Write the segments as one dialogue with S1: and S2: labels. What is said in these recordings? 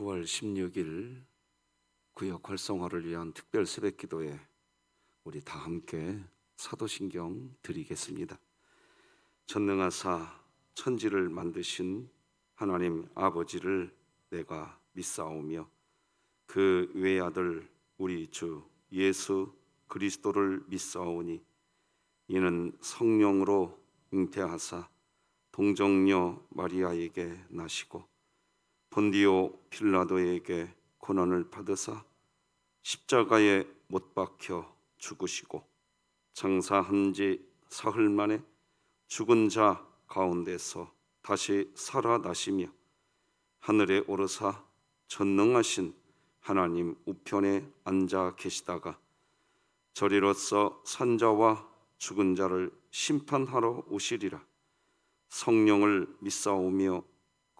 S1: 9월 16일 구역 활성화를 위한 특별 새벽 기도에 우리 다 함께 사도신경 드리겠습니다. 전능하사 천지를 만드신 하나님 아버지를 내가 믿사오며 그 외아들 우리 주 예수 그리스도를 믿사오니 이는 성령으로 잉태하사 동정녀 마리아에게 나시고 본디오 빌라도에게 고난을 받으사 십자가에 못 박혀 죽으시고 장사한 지 사흘 만에 죽은 자 가운데서 다시 살아나시며 하늘에 오르사 전능하신 하나님 우편에 앉아 계시다가 저리로서 산자와 죽은 자를 심판하러 오시리라. 성령을 믿사오며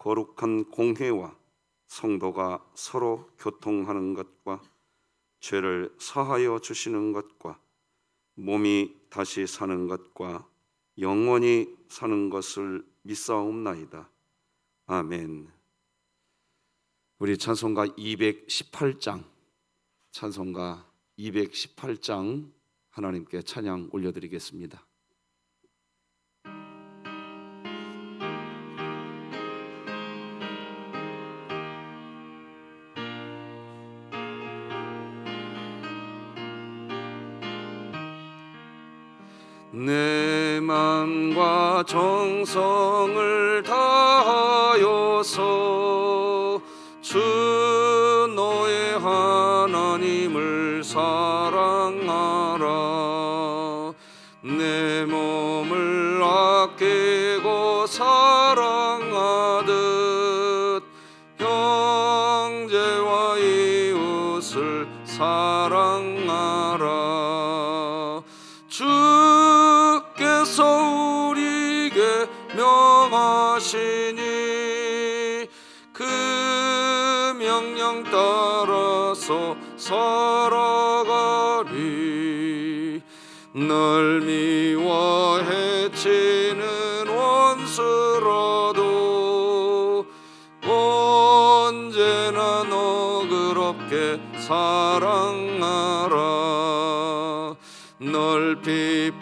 S1: 거룩한 공회와 성도가 서로 교통하는 것과 죄를 사하여 주시는 것과 몸이 다시 사는 것과 영원히 사는 것을 믿사옵나이다. 아멘. 우리 찬송가 218장 하나님께 찬양 올려드리겠습니다. 내 맘과 정성을 다하여서 주 너의 하나님을 사랑하라. 내 몸을 아끼고 사랑하듯 형제와 이웃을 사랑하라. 주께서 우리에게 명하시니 그 명령 따라서 살아가리. 널 미워 해치는 원수라도 언제나 너그럽게 사랑하라. 널 핍박하는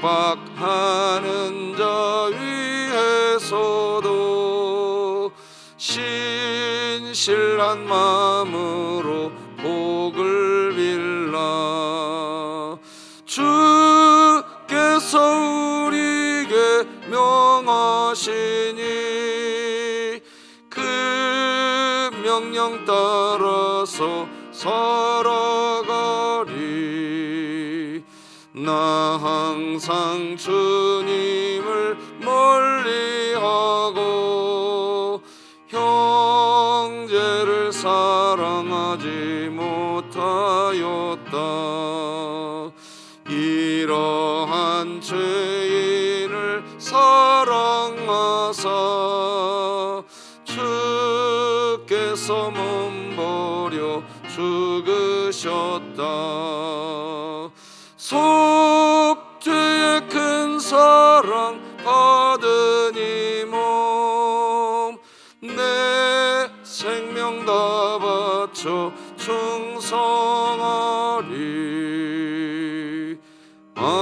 S1: 자 위에서도 신실한 마음으로 복을 빌라. 주께서 우리에게 명하시니 그 명령 따라서 살아가리. 나 항상 주님을 멀리하고 형제를 사랑하지 못하였다. 이러한 죄인을 사랑하사 주께서 몸버려 죽으셨다. 속죄의 큰 사랑 받은 이 몸 내 생명 다 바쳐 충성하리. 아멘.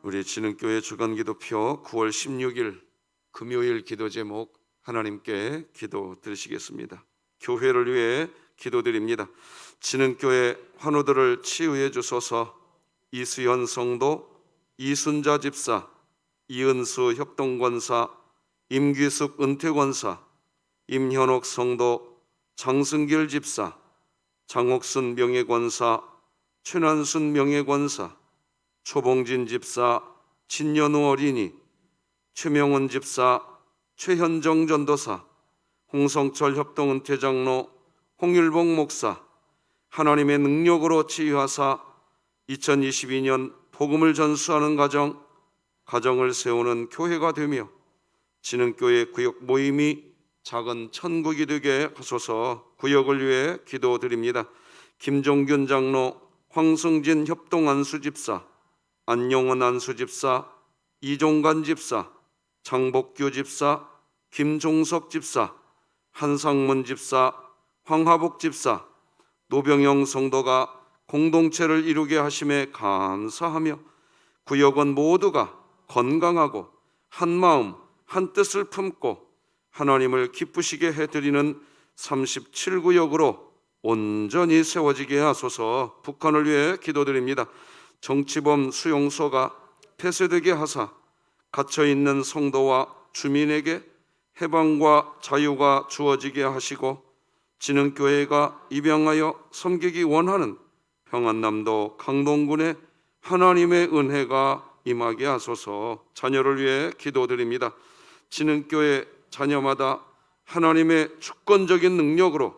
S1: 우리 진흥교회 주간기도표 9월 16일 금요일 기도 제목 하나님께 기도 드리시겠습니다. 교회를 위해 기도드립니다. 진흥교회 환우들을 치유해 주소서. 이수연 성도, 이순자 집사, 이은수 협동권사, 임귀숙 은퇴권사, 임현옥 성도, 장승길 집사, 장옥순 명예권사, 최난순 명예권사, 초봉진 집사, 진연우 어린이, 최명훈 집사, 최현정 전도사, 홍성철 협동은퇴장로, 홍일봉 목사, 하나님의 능력으로 치유하사 2022년 복음을 전수하는 가정을 세우는 교회가 되며 진흥교회 구역 모임이 작은 천국이 되게 하소서. 구역을 위해 기도드립니다. 김종균 장로, 황승진 협동 안수집사, 안용은 안수집사, 이종관 집사, 장복규 집사, 김종석 집사, 한상문 집사, 황하복 집사, 노병영 성도가 공동체를 이루게 하심에 감사하며 구역원 모두가 건강하고 한마음 한뜻을 품고 하나님을 기쁘시게 해드리는 37구역으로 온전히 세워지게 하소서. 북한을 위해 기도드립니다. 정치범 수용소가 폐쇄되게 하사 갇혀있는 성도와 주민에게 해방과 자유가 주어지게 하시고 진흥교회가 입양하여 섬기기 원하는 평안남도 강동군에 하나님의 은혜가 임하게 하소서. 자녀를 위해 기도드립니다. 진흥교회 자녀마다 하나님의 주권적인 능력으로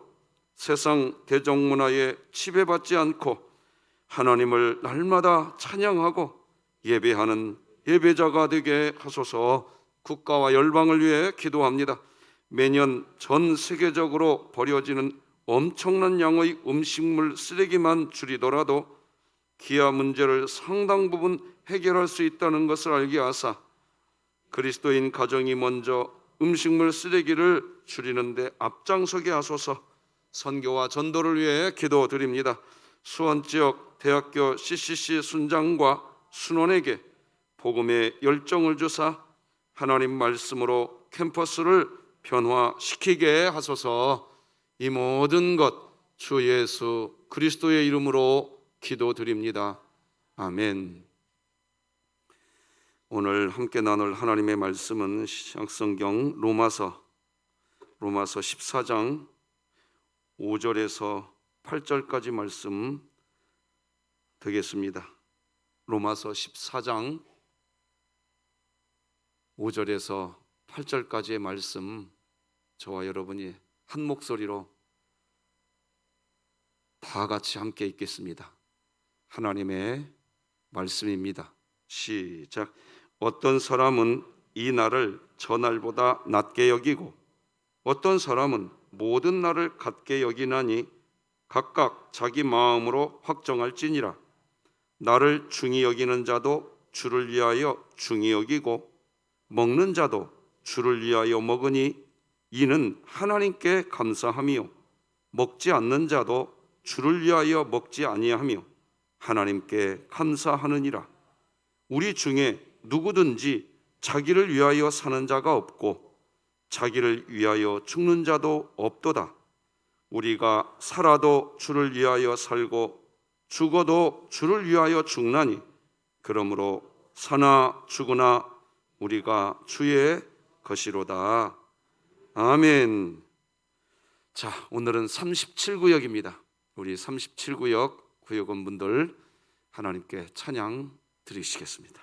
S1: 세상 대중문화에 지배받지 않고 하나님을 날마다 찬양하고 예배하는 예배자가 되게 하소서. 국가와 열방을 위해 기도합니다. 매년 전 세계적으로 버려지는 엄청난 양의 음식물 쓰레기만 줄이더라도 기아 문제를 상당 부분 해결할 수 있다는 것을 알게 하사 그리스도인 가정이 먼저 음식물 쓰레기를 줄이는 데 앞장서게 하소서. 선교와 전도를 위해 기도드립니다. 수원 지역 대학교 CCC 순장과 순원에게 복음의 열정을 주사 하나님 말씀으로 캠퍼스를 변화시키게 하소서. 이 모든 것 주 예수 그리스도의 이름으로 기도드립니다. 아멘. 오늘 함께 나눌 하나님의 말씀은 신약성경 로마서 14장 5절에서 8절까지 말씀 되겠습니다. 로마서 14장 5절에서 8절까지의 말씀, 저와 여러분이 한 목소리로 다 같이 함께 읽겠습니다. 하나님의 말씀입니다. 시작. 어떤 사람은 이 날을 저 날보다 낮게 여기고 어떤 사람은 모든 날을 같게 여기나니 각각 자기 마음으로 확정할지니라. 나를 중히 여기는 자도 주를 위하여 중히 여기고 먹는 자도 주를 위하여 먹으니 이는 하나님께 감사함이요 먹지 않는 자도 주를 위하여 먹지 아니하며 하나님께 감사하느니라. 우리 중에 누구든지 자기를 위하여 사는 자가 없고 자기를 위하여 죽는 자도 없도다. 우리가 살아도 주를 위하여 살고 죽어도 주를 위하여 죽나니 그러므로 사나 죽으나 우리가 주의 것이로다. 아멘. 자, 오늘은 37구역입니다. 우리 37구역 구역원분들 하나님께 찬양 드리시겠습니다.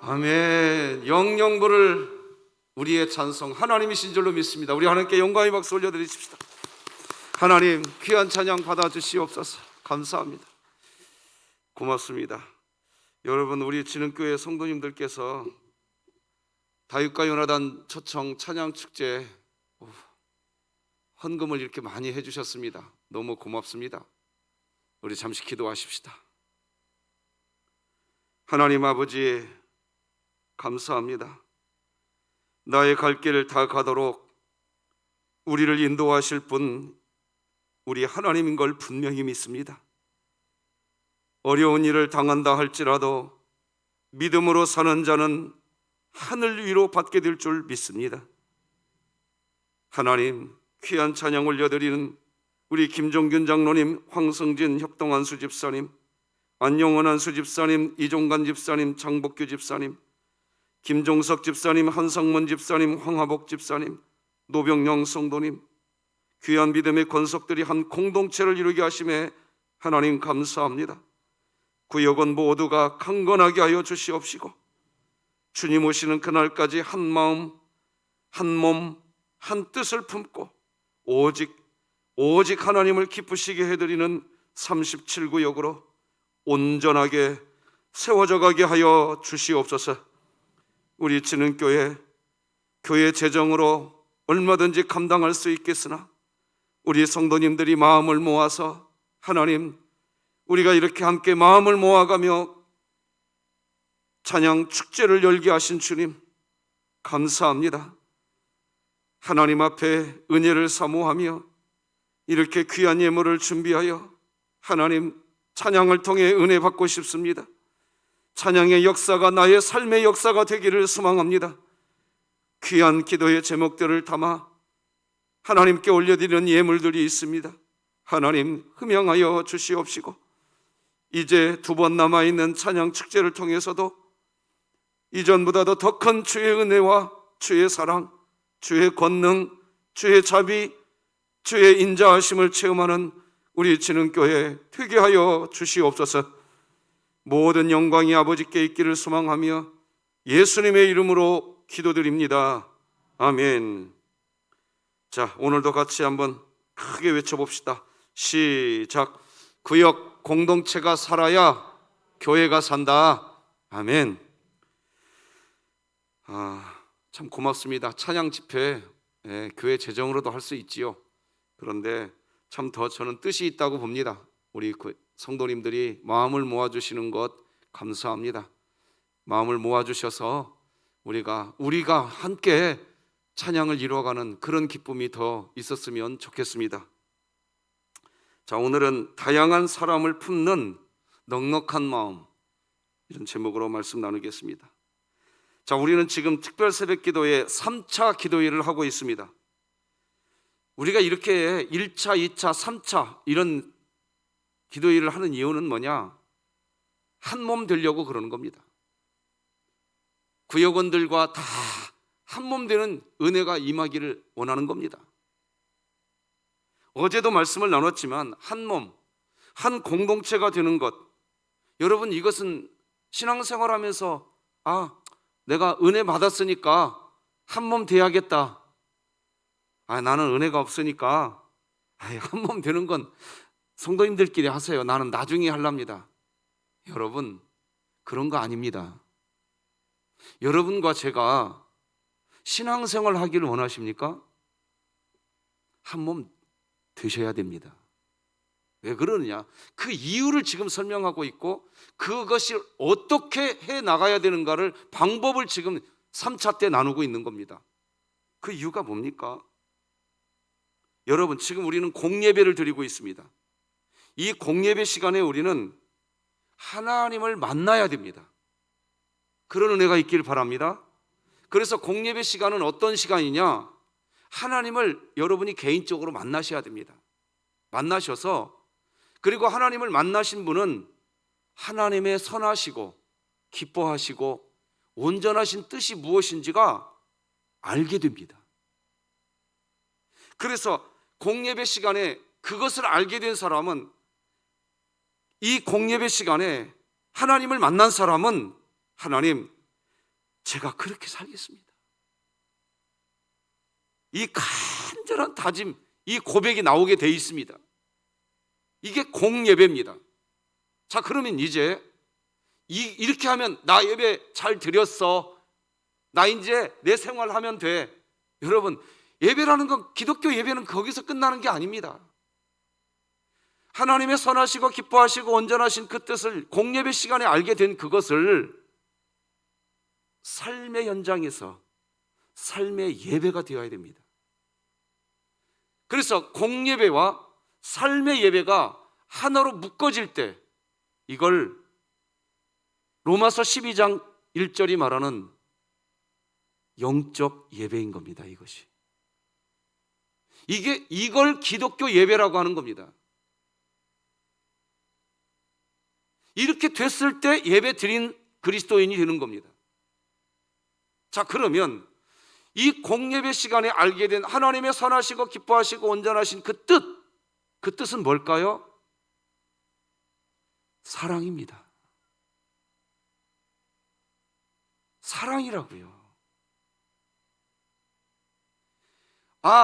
S1: 아멘. 영영부를 우리의 찬송 하나님이신 줄로 믿습니다. 우리 하나님께 영광의 박수 올려드리십시다. 하나님 귀한 찬양 받아주시옵소서. 감사합니다. 고맙습니다. 여러분, 우리 진흥교회 성도님들께서 다윗과 요나단 초청 찬양축제 헌금을 이렇게 많이 해주셨습니다. 너무 고맙습니다. 우리 잠시 기도하십시다. 하나님 아버지 감사합니다. 나의 갈 길을 다 가도록 우리를 인도하실 분 우리 하나님인 걸 분명히 믿습니다. 어려운 일을 당한다 할지라도 믿음으로 사는 자는 하늘 위로 받게 될 줄 믿습니다. 하나님, 귀한 찬양 올려드리는 우리 김종균 장로님, 황성진 협동안수 집사님, 안영원 안수 집사님, 이종관 집사님, 장복규 집사님, 김종석 집사님, 한상문 집사님, 황하복 집사님, 노병영 성도님, 귀한 믿음의 권속들이 한 공동체를 이루게 하심에 하나님 감사합니다. 구역원 모두가 강건하게 하여 주시옵시고 주님 오시는 그날까지 한 마음, 한 몸, 한 뜻을 품고 오직 하나님을 기쁘시게 해드리는 37구역으로 온전하게 세워져 가게 하여 주시옵소서. 우리 진흥교회 교회 재정으로 얼마든지 감당할 수 있겠으나 우리 성도님들이 마음을 모아서 하나님, 우리가 이렇게 함께 마음을 모아가며 찬양 축제를 열게 하신 주님 감사합니다. 하나님 앞에 은혜를 사모하며 이렇게 귀한 예물을 준비하여 하나님 찬양을 통해 은혜 받고 싶습니다. 찬양의 역사가 나의 삶의 역사가 되기를 소망합니다. 귀한 기도의 제목들을 담아 하나님께 올려드리는 예물들이 있습니다. 하나님 흠양하여 주시옵시고 이제 2번 남아있는 찬양 축제를 통해서도 이전보다도 더 큰 주의 은혜와 주의 사랑, 주의 권능, 주의 자비, 주의 인자하심을 체험하는 우리 진흥교회 되게 하여 주시옵소서. 모든 영광이 아버지께 있기를 소망하며 예수님의 이름으로 기도드립니다. 아멘. 자, 오늘도 같이 한번 크게 외쳐봅시다. 시작. 구역 공동체가 살아야 교회가 산다. 아멘. 참 고맙습니다. 찬양 집회 교회 재정으로도 할 수 있지요. 그런데 참 더 저는 뜻이 있다고 봅니다. 우리 성도님들이 마음을 모아주시는 것 감사합니다. 마음을 모아주셔서 우리가 함께 찬양을 이루어가는 그런 기쁨이 더 있었으면 좋겠습니다. 자, 오늘은 다양한 사람을 품는 넉넉한 마음, 이런 제목으로 말씀 나누겠습니다. 자, 우리는 지금 특별 새벽 기도의 3차 기도회를 하고 있습니다. 우리가 이렇게 1차, 2차, 3차 이런 기도회를 하는 이유는 뭐냐? 한 몸 되려고 그러는 겁니다. 구역원들과 다 한 몸 되는 은혜가 임하기를 원하는 겁니다. 어제도 말씀을 나눴지만 한 몸, 한 공동체가 되는 것, 여러분 이것은 신앙생활하면서 내가 은혜 받았으니까 한 몸 돼야겠다. 나는 은혜가 없으니까 한 몸 되는 건 성도님들끼리 하세요. 나는 나중에 하랍니다. 여러분 그런 거 아닙니다. 여러분과 제가 신앙생활 하기를 원하십니까? 한 몸 되셔야 됩니다. 왜 그러느냐? 그 이유를 지금 설명하고 있고 그것이 어떻게 해 나가야 되는가를 방법을 지금 3차 때 나누고 있는 겁니다. 그 이유가 뭡니까? 여러분 지금 우리는 공예배를 드리고 있습니다. 이 공예배 시간에 우리는 하나님을 만나야 됩니다. 그런 은혜가 있기를 바랍니다. 그래서 공예배 시간은 어떤 시간이냐? 하나님을 여러분이 개인적으로 만나셔야 됩니다. 만나셔서 그리고 하나님을 만나신 분은 하나님의 선하시고 기뻐하시고 온전하신 뜻이 무엇인지가 알게 됩니다. 그래서 공예배 시간에 그것을 알게 된 사람은, 이 공예배 시간에 하나님을 만난 사람은 하나님, 제가 그렇게 살겠습니다. 이 간절한 다짐, 이 고백이 나오게 돼 있습니다. 이게 공예배입니다. 자, 그러면 이제 이렇게 하면 나 예배 잘 드렸어, 나 이제 내 생활하면 돼. 여러분, 예배라는 건, 기독교 예배는 거기서 끝나는 게 아닙니다. 하나님의 선하시고 기뻐하시고 온전하신 그 뜻을 공예배 시간에 알게 된 그것을 삶의 현장에서 삶의 예배가 되어야 됩니다. 그래서 공예배와 삶의 예배가 하나로 묶어질 때, 이걸 로마서 12장 1절이 말하는 영적 예배인 겁니다. 이걸 기독교 예배라고 하는 겁니다. 이렇게 됐을 때 예배 드린 그리스도인이 되는 겁니다. 자, 그러면 이 공예배 시간에 알게 된 하나님의 선하시고 기뻐하시고 온전하신 그 뜻은 뭘까요? 사랑입니다. 사랑이라고요.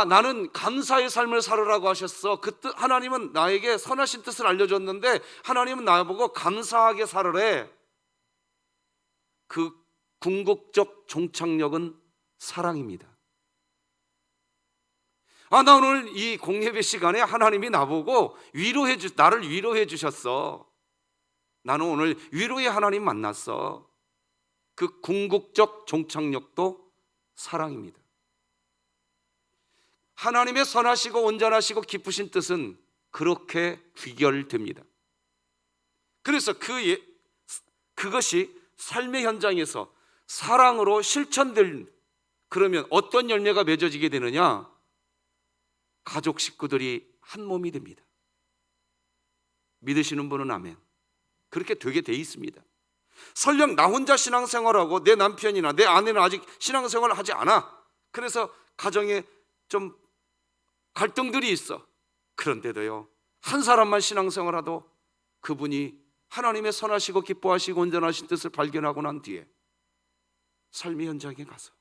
S1: 나는 감사의 삶을 살으라고 하셨어. 그 뜻, 하나님은 나에게 선하신 뜻을 알려줬는데 하나님은 나보고 감사하게 살으래. 그 궁극적 종착역은 사랑입니다. 나 오늘 이 공예배 시간에 하나님이 나보고 나를 위로해 주셨어. 나는 오늘 위로의 하나님 만났어. 그 궁극적 종착역도 사랑입니다. 하나님의 선하시고 온전하시고 기쁘신 뜻은 그렇게 귀결됩니다. 그래서 그것이 삶의 현장에서 사랑으로 실천될, 그러면 어떤 열매가 맺어지게 되느냐? 가족 식구들이 한 몸이 됩니다. 믿으시는 분은 아멘. 그렇게 되게 돼 있습니다. 설령 나 혼자 신앙생활하고 내 남편이나 내 아내는 아직 신앙생활을 하지 않아. 그래서 가정에 좀 갈등들이 있어. 그런데도요, 한 사람만 신앙생활하도 그분이 하나님의 선하시고 기뻐하시고 온전하신 뜻을 발견하고 난 뒤에 삶의 현장에 가서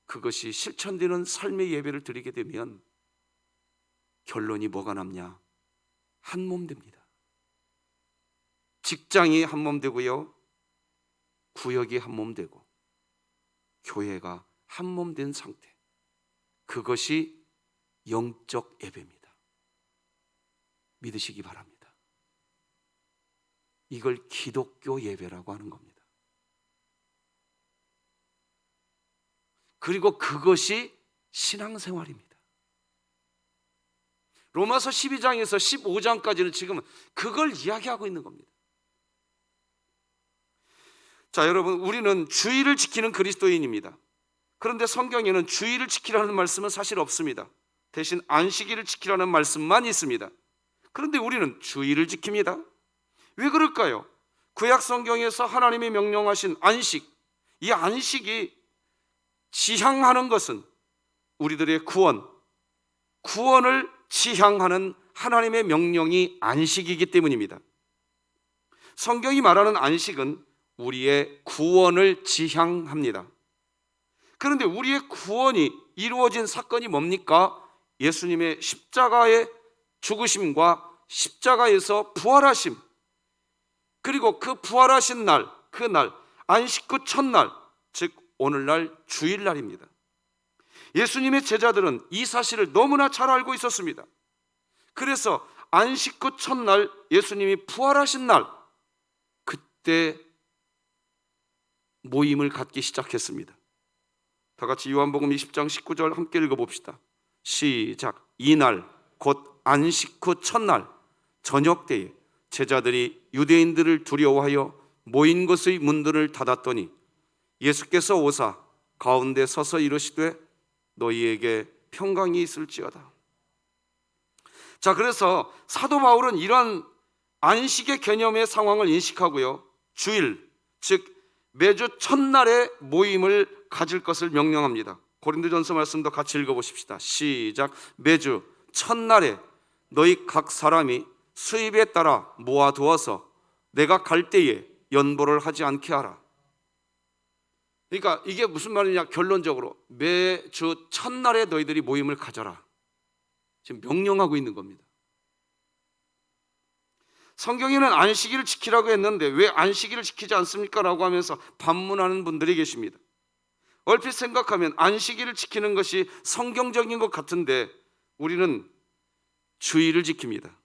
S1: 그것이 실천되는 삶의 예배를 드리게 되면 결론이 뭐가 남냐? 한 몸 됩니다. 직장이 한 몸 되고요, 구역이 한 몸 되고, 교회가 한 몸 된 상태. 그것이 영적 예배입니다. 믿으시기 바랍니다. 이걸 기독교 예배라고 하는 겁니다. 그리고 그것이 신앙생활입니다. 로마서 12장에서 15장까지는 지금 그걸 이야기하고 있는 겁니다. 자, 여러분, 우리는 주의를 지키는 그리스도인입니다. 그런데 성경에는 주의를 지키라는 말씀은 사실 없습니다. 대신 안식일을 지키라는 말씀만 있습니다. 그런데 우리는 주의를 지킵니다. 왜 그럴까요? 구약 성경에서 하나님이 명령하신 안식, 이 안식이 지향하는 것은 우리들의 구원을 지향하는 하나님의 명령이 안식이기 때문입니다. 성경이 말하는 안식은 우리의 구원을 지향합니다. 그런데 우리의 구원이 이루어진 사건이 뭡니까? 예수님의 십자가의 죽으심과 십자가에서 부활하심, 그리고 그 부활하신 날, 그날 안식 후 첫날, 즉 오늘날 주일날입니다. 예수님의 제자들은 이 사실을 너무나 잘 알고 있었습니다. 그래서 안식 후 첫날 예수님이 부활하신 날, 그때 모임을 갖기 시작했습니다. 다 같이 요한복음 20장 19절 함께 읽어봅시다. 시작. 이날 곧 안식 후 첫날 저녁 때에 제자들이 유대인들을 두려워하여 모인 곳의 문들을 닫았더니 예수께서 오사 가운데 서서 이르시되 너희에게 평강이 있을지어다. 자, 그래서 사도 바울은 이러한 안식의 개념의 상황을 인식하고요, 주일, 즉 매주 첫날에 모임을 가질 것을 명령합니다. 고린도전서 말씀도 같이 읽어보십시다. 시작. 매주 첫날에 너희 각 사람이 수입에 따라 모아두어서 내가 갈 때에 연보를 하지 않게 하라. 그러니까 이게 무슨 말이냐, 결론적으로 매주 첫날에 너희들이 모임을 가져라, 지금 명령하고 있는 겁니다. 성경에는 안식일을 지키라고 했는데 왜 안식일을 지키지 않습니까? 라고 하면서 반문하는 분들이 계십니다. 얼핏 생각하면 안식일을 지키는 것이 성경적인 것 같은데 우리는 주일을 지킵니다.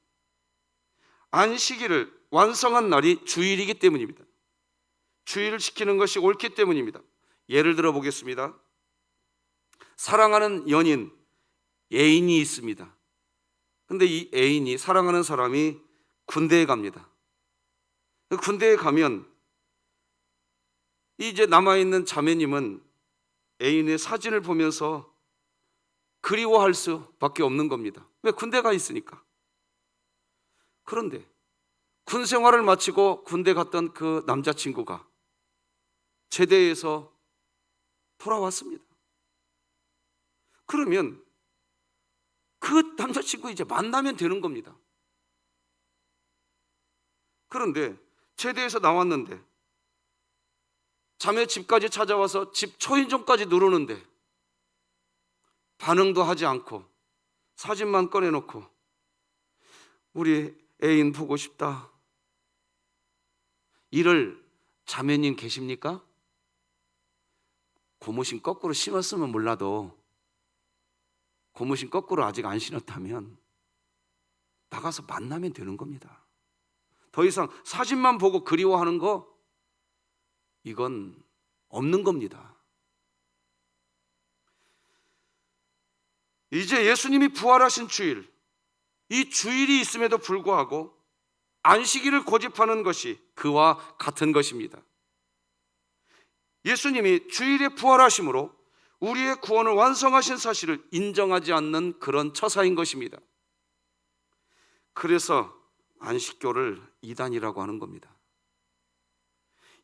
S1: 안식일을 완성한 날이 주일이기 때문입니다. 주일을 지키는 것이 옳기 때문입니다. 예를 들어 보겠습니다. 사랑하는 연인, 애인이 있습니다. 근데 이 애인이, 사랑하는 사람이 군대에 갑니다. 군대에 가면 이제 남아있는 자매님은 애인의 사진을 보면서 그리워할 수밖에 없는 겁니다. 왜? 군대 가 있으니까. 그런데 군 생활을 마치고 군대 갔던 그 남자친구가 제대해서 돌아왔습니다. 그러면 그 남자친구 이제 만나면 되는 겁니다. 그런데 제대해서 나왔는데 자매 집까지 찾아와서 집 초인종까지 누르는데 반응도 하지 않고 사진만 꺼내놓고 우리 애인 보고 싶다, 이럴 자매님 계십니까? 고무신 거꾸로 신었으면 몰라도 고무신 거꾸로 아직 안 신었다면 나가서 만나면 되는 겁니다. 더 이상 사진만 보고 그리워하는 거, 이건 없는 겁니다. 이제 예수님이 부활하신 주일, 이 주일이 있음에도 불구하고 안식일을 고집하는 것이 그와 같은 것입니다. 예수님이 주일에 부활하심으로 우리의 구원을 완성하신 사실을 인정하지 않는 그런 처사인 것입니다. 그래서 안식교를 이단이라고 하는 겁니다.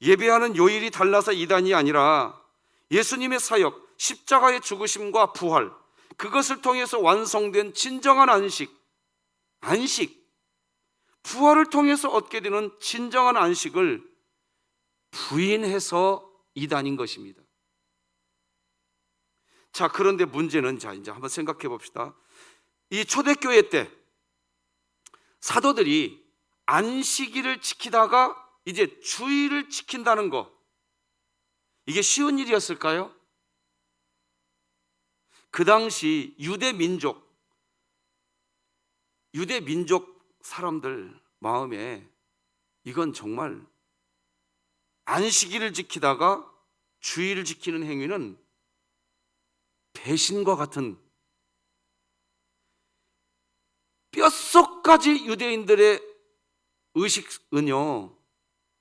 S1: 예배하는 요일이 달라서 이단이 아니라 예수님의 사역, 십자가의 죽으심과 부활, 그것을 통해서 완성된 진정한 안식, 부활을 통해서 얻게 되는 진정한 안식을 부인해서 이단인 것입니다. 자, 그런데 문제는, 자, 이제 한번 생각해 봅시다. 이 초대교회 때 사도들이 안식일을 지키다가 이제 주일을 지킨다는 거, 이게 쉬운 일이었을까요? 그 당시 유대 민족 사람들 마음에 이건 정말 안식일을 지키다가 주일을 지키는 행위는 배신과 같은, 뼛속까지 유대인들의 의식은요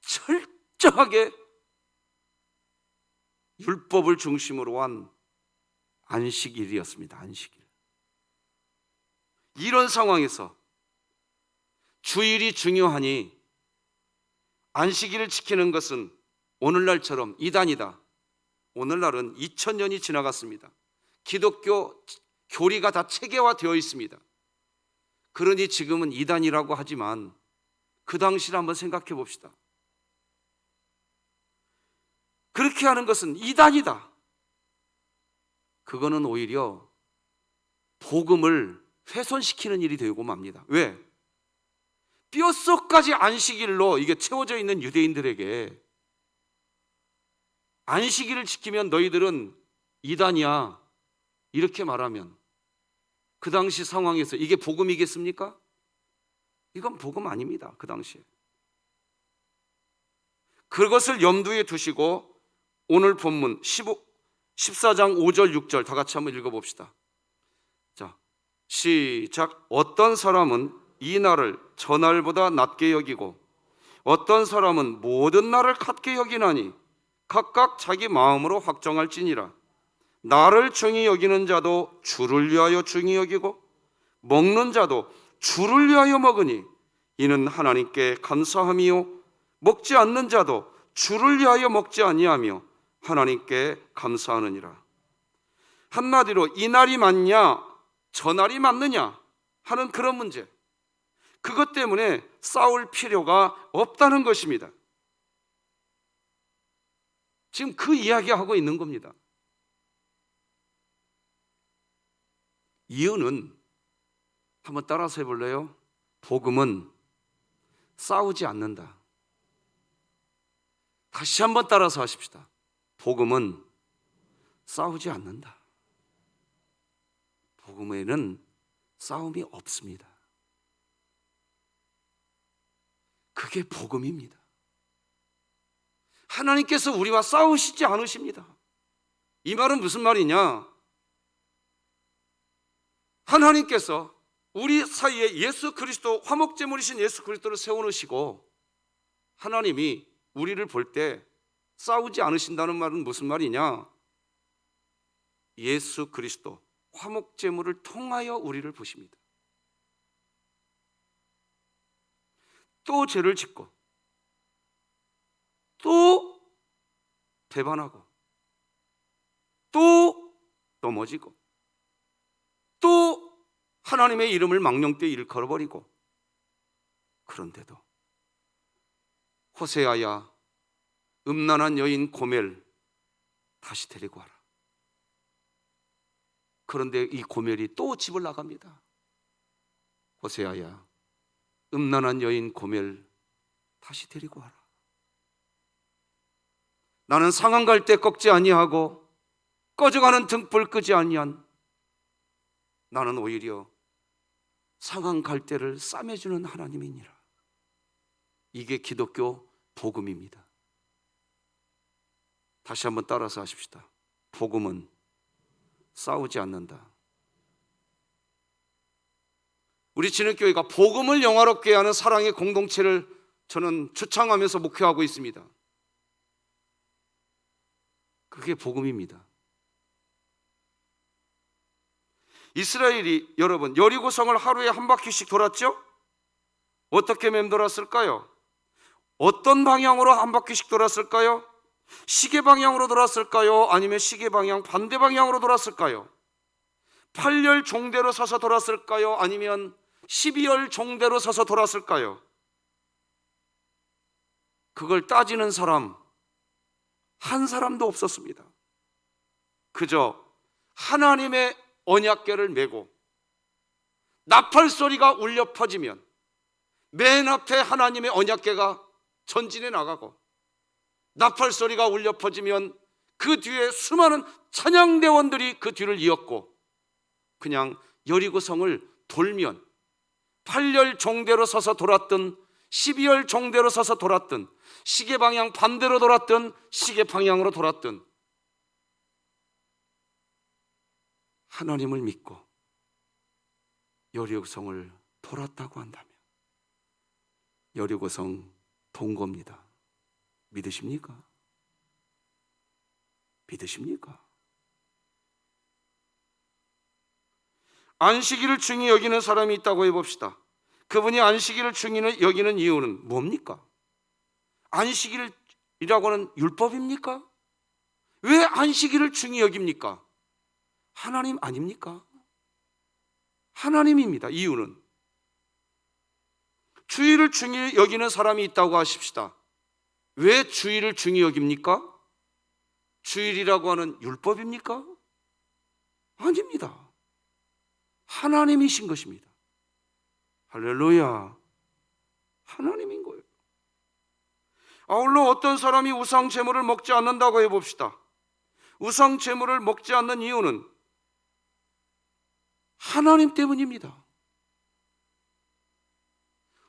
S1: 철저하게 율법을 중심으로 한 안식일이었습니다. 안식일. 이런 상황에서 주일이 중요하니 안식일을 지키는 것은 오늘날처럼 이단이다. 오늘날은 2000년이 지나갔습니다. 기독교 교리가 다 체계화되어 있습니다. 그러니 지금은 이단이라고 하지만 그 당시를 한번 생각해 봅시다. 그렇게 하는 것은 이단이다. 그거는 오히려 복음을 훼손시키는 일이 되고 맙니다. 왜? 뼛속까지 안식일로 이게 채워져 있는 유대인들에게 안식일을 지키면 너희들은 이단이야, 이렇게 말하면 그 당시 상황에서 이게 복음이겠습니까? 이건 복음 아닙니다. 그 당시에. 그것을 염두에 두시고 오늘 본문 14장 5절 6절 다 같이 한번 읽어봅시다. 자, 시작. 어떤 사람은 이 날을 저 날보다 낮게 여기고 어떤 사람은 모든 날을 같게 여기나니 각각 자기 마음으로 확정할지니라. 나를 중히 여기는 자도 주를 위하여 중히 여기고 먹는 자도 주를 위하여 먹으니 이는 하나님께 감사함이요 먹지 않는 자도 주를 위하여 먹지 아니하며 하나님께 감사하느니라. 한마디로 이 날이 맞냐 저 날이 맞느냐 하는 그런 문제, 그것 때문에 싸울 필요가 없다는 것입니다. 지금 그 이야기하고 있는 겁니다. 이유는 한번 따라서 해볼래요? 복음은 싸우지 않는다. 다시 한번 따라서 하십시다. 복음은 싸우지 않는다. 복음에는 싸움이 없습니다. 그게 복음입니다. 하나님께서 우리와 싸우시지 않으십니다. 이 말은 무슨 말이냐? 하나님께서 우리 사이에 예수 그리스도, 화목제물이신 예수 그리스도를 세워놓으시고 하나님이 우리를 볼 때 싸우지 않으신다는 말은 무슨 말이냐? 예수 그리스도, 화목제물을 통하여 우리를 보십니다. 또 죄를 짓고 또 배반하고 또 넘어지고 또 하나님의 이름을 망령되이 일컬어버리고, 그런데도 호세아야, 음란한 여인 고멜 다시 데리고 와라. 그런데 이 고멜이 또 집을 나갑니다. 호세아야, 음란한 여인 고멜 다시 데리고 와라. 나는 상한 갈 때 꺾지 아니하고 꺼져가는 등불 끄지 아니한, 나는 오히려 상한 갈대를 싸매주는 하나님이니라. 이게 기독교 복음입니다. 다시 한번 따라서 하십시다. 복음은 싸우지 않는다. 우리 진흙교회가 복음을 영화롭게 하는 사랑의 공동체를 저는 추창하면서 목회하고 있습니다. 그게 복음입니다. 이스라엘이, 여러분, 여리고성을 하루에 한 바퀴씩 돌았죠? 어떻게 맴돌았을까요? 어떤 방향으로 한 바퀴씩 돌았을까요? 시계 방향으로 돌았을까요? 아니면 시계 방향 반대 방향으로 돌았을까요? 8열 종대로 서서 돌았을까요? 아니면 12열 종대로 서서 돌았을까요? 그걸 따지는 사람 한 사람도 없었습니다. 그저 하나님의 언약궤를 메고 나팔 소리가 울려 퍼지면 맨 앞에 하나님의 언약궤가 전진해 나가고, 나팔 소리가 울려 퍼지면 그 뒤에 수많은 찬양대원들이 그 뒤를 이었고, 그냥 여리고성을 돌면 8열 종대로 서서 돌았든 12열 종대로 서서 돌았든 시계 방향 반대로 돌았든 시계 방향으로 돌았든 하나님을 믿고 여리고성을 돌았다고 한다면 여리고성 동거입니다. 믿으십니까? 믿으십니까? 안식일을 중히 여기는 사람이 있다고 해봅시다. 그분이 안식일을 중히 여기는 이유는 뭡니까? 안식일이라고 하는 율법입니까? 왜 안식일을 중히 여깁니까? 하나님 아닙니까? 하나님입니다. 이유는 주일을 중히 여기는 사람이 있다고 하십시다. 왜 주일을 중히 여깁니까? 주일이라고 하는 율법입니까? 아닙니다. 하나님이신 것입니다. 할렐루야. 하나님인 거예요. 아울러 어떤 사람이 우상 제물을 먹지 않는다고 해봅시다. 우상 제물을 먹지 않는 이유는 하나님 때문입니다.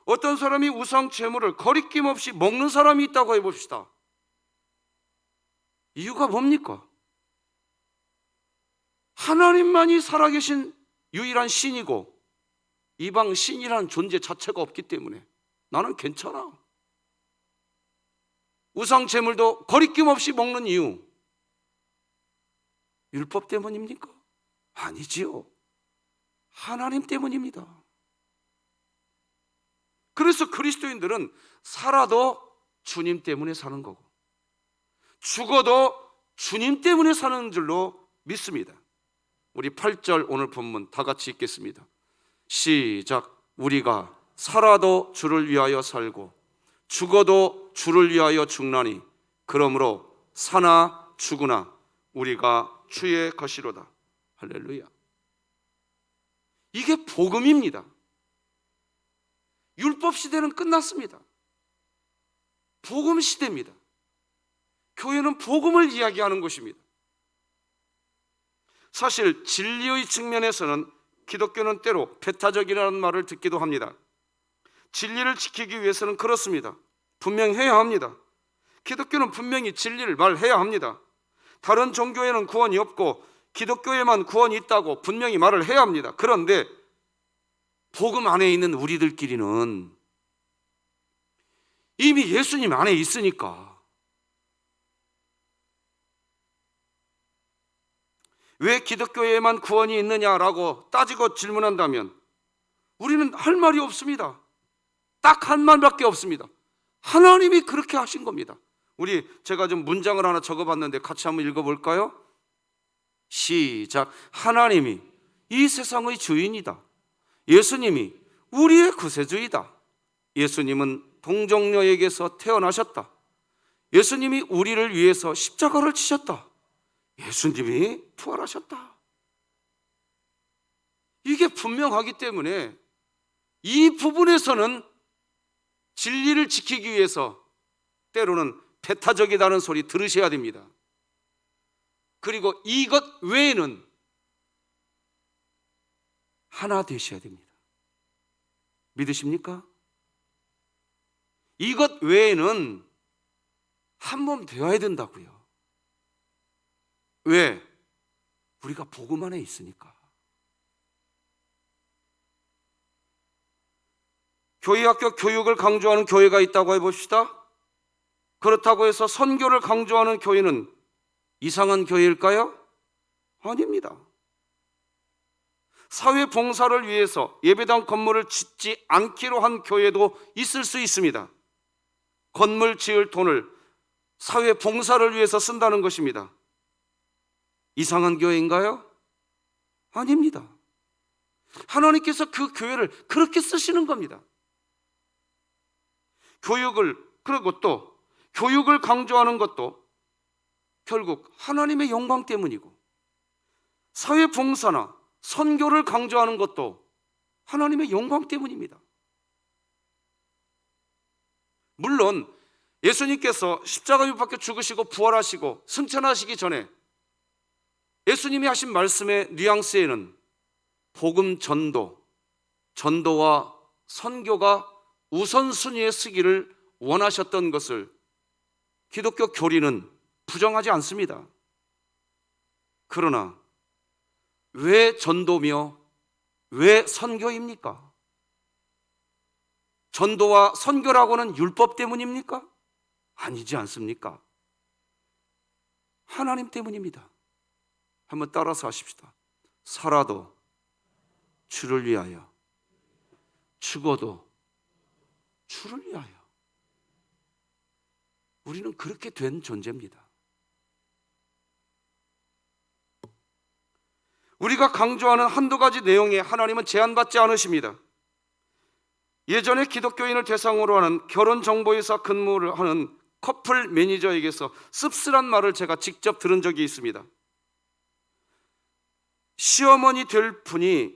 S1: 어떤 사람이 우상 제물을 거리낌 없이 먹는 사람이 있다고 해봅시다. 이유가 뭡니까? 하나님만이 살아계신 유일한 신이고 이방 신이라는 존재 자체가 없기 때문에 나는 괜찮아. 우상 제물도 거리낌 없이 먹는 이유, 율법 때문입니까? 아니지요. 하나님 때문입니다. 그래서 그리스도인들은 살아도 주님 때문에 사는 거고 죽어도 주님 때문에 사는 줄로 믿습니다. 우리 8절 오늘 본문 다 같이 읽겠습니다. 시작. 우리가 살아도 주를 위하여 살고 죽어도 주를 위하여 죽나니 그러므로 사나 죽으나 우리가 주의 것이로다. 할렐루야. 이게 복음입니다. 율법 시대는 끝났습니다. 복음 시대입니다. 교회는 복음을 이야기하는 곳입니다. 사실 진리의 측면에서는 기독교는 때로 배타적이라는 말을 듣기도 합니다. 진리를 지키기 위해서는 그렇습니다. 분명해야 합니다. 기독교는 분명히 진리를 말해야 합니다. 다른 종교에는 구원이 없고 기독교에만 구원이 있다고 분명히 말을 해야 합니다. 그런데 복음 안에 있는 우리들끼리는 이미 예수님 안에 있으니까 왜 기독교에만 구원이 있느냐라고 따지고 질문한다면 우리는 할 말이 없습니다. 딱 한 말밖에 없습니다. 하나님이 그렇게 하신 겁니다. 제가 좀 문장을 하나 적어봤는데 같이 한번 읽어볼까요? 시작. 하나님이 이 세상의 주인이다. 예수님이 우리의 구세주이다. 예수님은 동정녀에게서 태어나셨다. 예수님이 우리를 위해서 십자가를 치셨다. 예수님이 부활하셨다. 이게 분명하기 때문에 이 부분에서는 진리를 지키기 위해서 때로는 배타적이다는 소리 들으셔야 됩니다. 그리고 이것 외에는 하나 되셔야 됩니다. 믿으십니까? 이것 외에는 한 몸 되어야 된다고요. 왜? 우리가 복음 안에 있으니까. 교회학교 교육을 강조하는 교회가 있다고 해봅시다. 그렇다고 해서 선교를 강조하는 교회는 이상한 교회일까요? 아닙니다. 사회 봉사를 위해서 예배당 건물을 짓지 않기로 한 교회도 있을 수 있습니다. 건물 지을 돈을 사회 봉사를 위해서 쓴다는 것입니다. 이상한 교회인가요? 아닙니다. 하나님께서 그 교회를 그렇게 쓰시는 겁니다. 그리고 또 교육을 강조하는 것도 결국 하나님의 영광 때문이고, 사회 봉사나 선교를 강조하는 것도 하나님의 영광 때문입니다. 물론 예수님께서 십자가 못 박혀 죽으시고 부활하시고 승천하시기 전에 예수님이 하신 말씀의 뉘앙스에는 복음 전도와 선교가 우선순위에 서기를 원하셨던 것을 기독교 교리는 부정하지 않습니다. 그러나 왜 전도며 왜 선교입니까? 전도와 선교라고는 율법 때문입니까? 아니지 않습니까? 하나님 때문입니다. 한번 따라서 하십시다. 살아도 주를 위하여, 죽어도 주를 위하여. 우리는 그렇게 된 존재입니다. 우리가 강조하는 한두 가지 내용에 하나님은 제한받지 않으십니다. 예전에 기독교인을 대상으로 하는 결혼정보회사 근무를 하는 커플 매니저에게서 씁쓸한 말을 제가 직접 들은 적이 있습니다. 시어머니 될 분이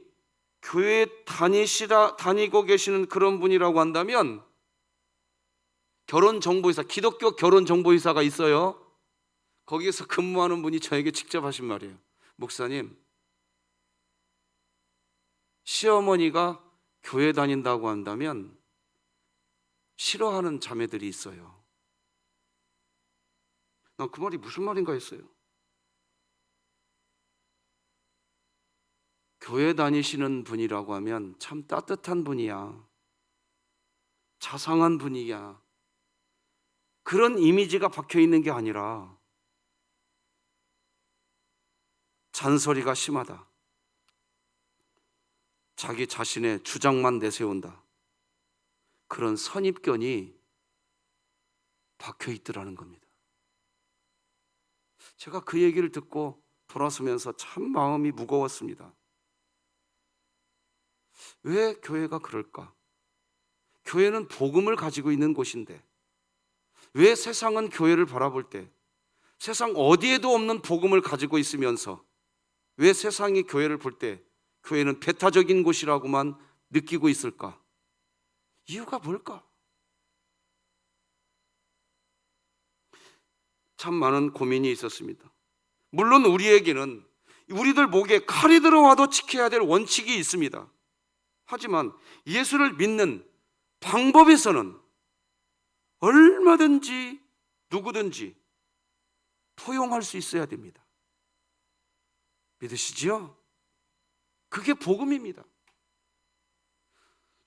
S1: 교회 다니고 계시는 그런 분이라고 한다면, 결혼정보회사, 기독교 결혼정보회사가 있어요. 거기에서 근무하는 분이 저에게 직접 하신 말이에요. 목사님, 시어머니가 교회 다닌다고 한다면 싫어하는 자매들이 있어요. 난 그 말이 무슨 말인가 했어요. 교회 다니시는 분이라고 하면 참 따뜻한 분이야, 자상한 분이야, 그런 이미지가 박혀 있는 게 아니라 잔소리가 심하다, 자기 자신의 주장만 내세운다, 그런 선입견이 박혀 있더라는 겁니다. 제가 그 얘기를 듣고 돌아서면서 참 마음이 무거웠습니다. 왜 교회가 그럴까? 교회는 복음을 가지고 있는 곳인데 왜 세상은 교회를 바라볼 때 세상 어디에도 없는 복음을 가지고 있으면서 왜 세상이 교회를 볼 때 교회는 배타적인 곳이라고만 느끼고 있을까? 이유가 뭘까? 참 많은 고민이 있었습니다. 물론 우리에게는 우리들 목에 칼이 들어와도 지켜야 될 원칙이 있습니다. 하지만 예수를 믿는 방법에서는 얼마든지 누구든지 포용할 수 있어야 됩니다. 믿으시지요? 그게 복음입니다.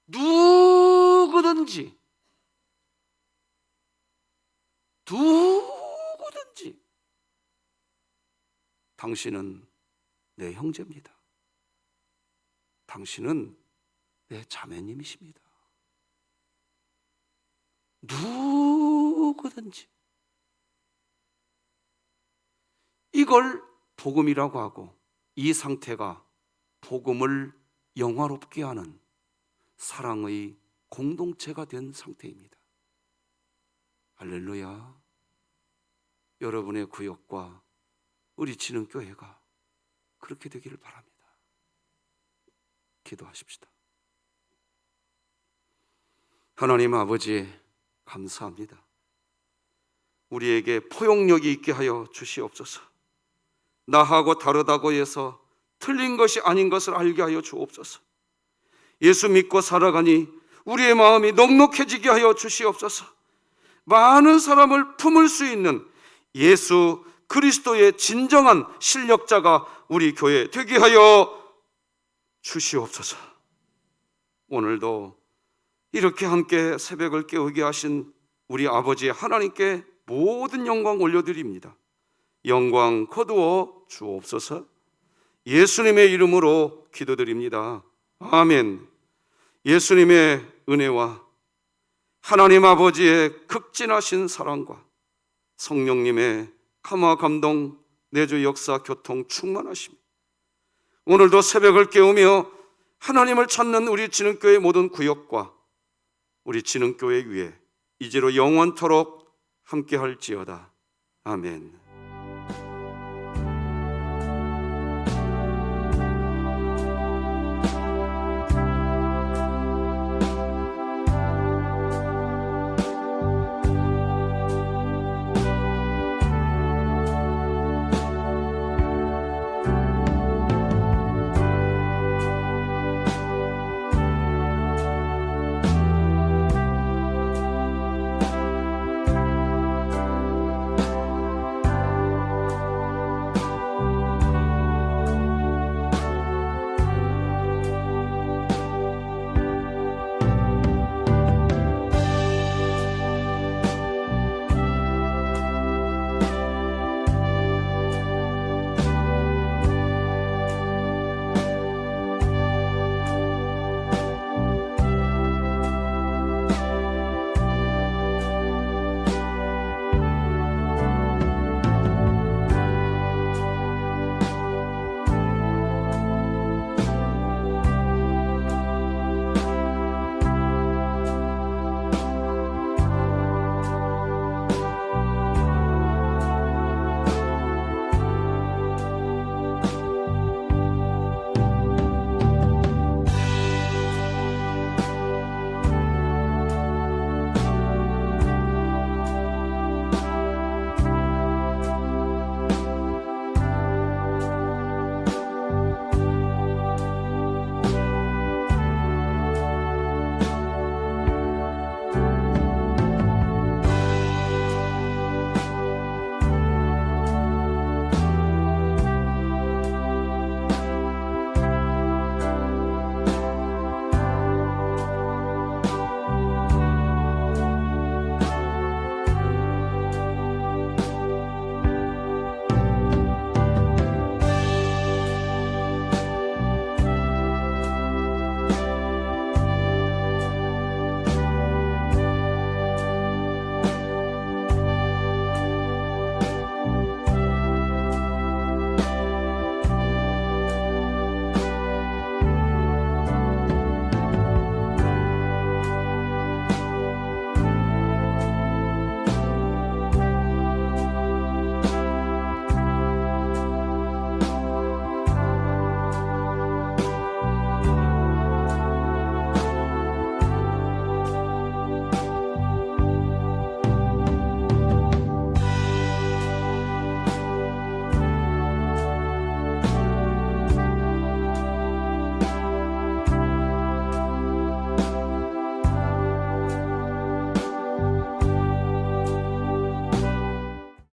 S1: 누구든지 당신은 내 형제입니다. 당신은 내 자매님이십니다. 누구든지 이걸 복음이라고 하고, 이 상태가 복음을 영화롭게 하는 사랑의 공동체가 된 상태입니다. 할렐루야. 여러분의 구역과 우리 진흥교회가 그렇게 되기를 바랍니다. 기도하십시다. 하나님 아버지, 감사합니다. 우리에게 포용력이 있게 하여 주시옵소서. 나하고 다르다고 해서 틀린 것이 아닌 것을 알게 하여 주옵소서. 예수 믿고 살아가니 우리의 마음이 넉넉해지게 하여 주시옵소서. 많은 사람을 품을 수 있는 예수 그리스도의 진정한 실력자가 우리 교회 되게 하여 주시옵소서. 오늘도 이렇게 함께 새벽을 깨우게 하신 우리 아버지 하나님께 모든 영광 올려드립니다. 영광 거두어 주옵소서. 예수님의 이름으로 기도드립니다. 아멘. 예수님의 은혜와 하나님 아버지의 극진하신 사랑과 성령님의 감화 감동 내주 역사 교통 충만하심, 오늘도 새벽을 깨우며 하나님을 찾는 우리 진흥교회 모든 구역과 우리 진흥교회 위에 이제로 영원토록 함께할지어다. 아멘.